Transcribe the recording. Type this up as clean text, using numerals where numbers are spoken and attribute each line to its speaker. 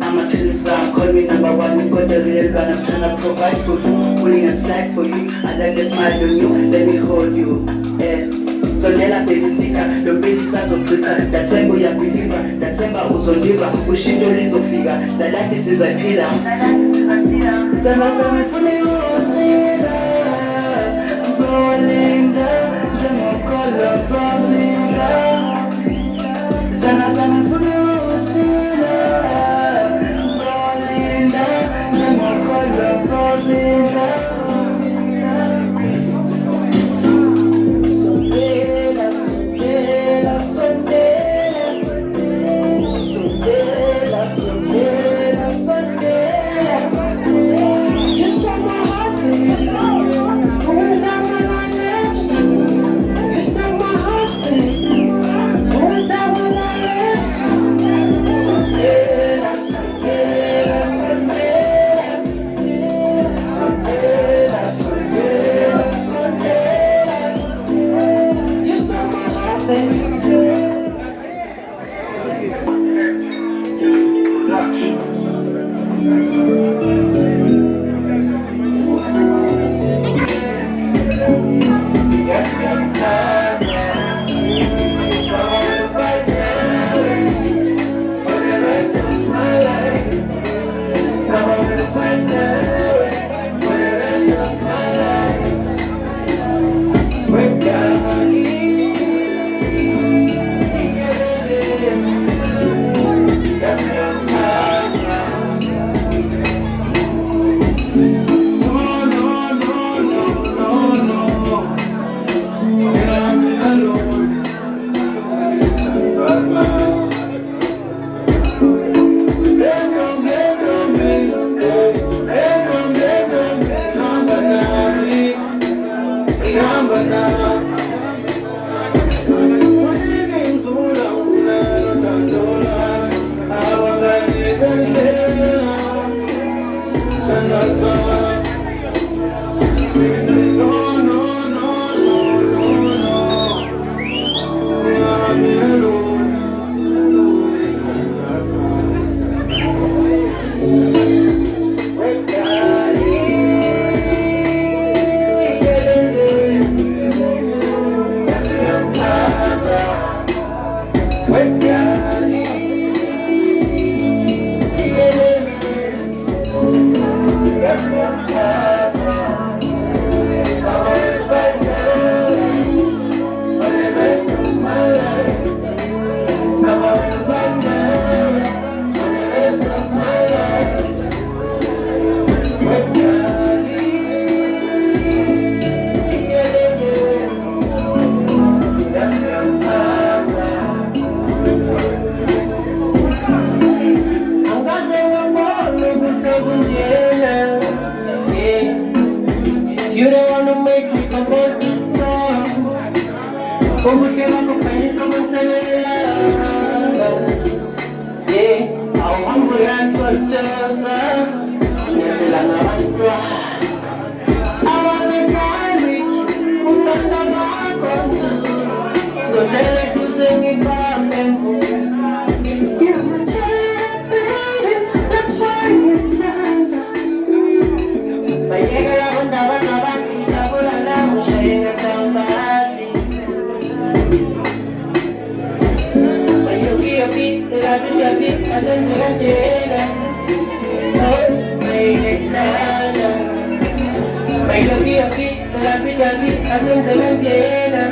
Speaker 1: I'm a killing sound, call me number one, you got the real one. I'm trying to provide for you, pulling and slide for you. I like the smile on you, let me hold you. Sondela baby sticker, lombeli sazopritha. Dathemba uyabhiliva, dathemba uzondiva. Ushintsho lizofika, the life is sizayiphila. Sana sana fune usila, I'm falling down, njengokolo mfazila. Sana sana fune usila, I'm falling down, njengokolo mfazila.
Speaker 2: You don't wanna make me come on this song. Como que va a acompañar como yeah, I want to learn to just I want to die rich, so tell it to sing it back and you're my child, baby, that's why you're tired. Vaya la banda banita por la mucha en el tambasi. Vaya aquí, de la vida aquí, hacen la llena. Bailo aquí, de la vida aquí, hacen la llena.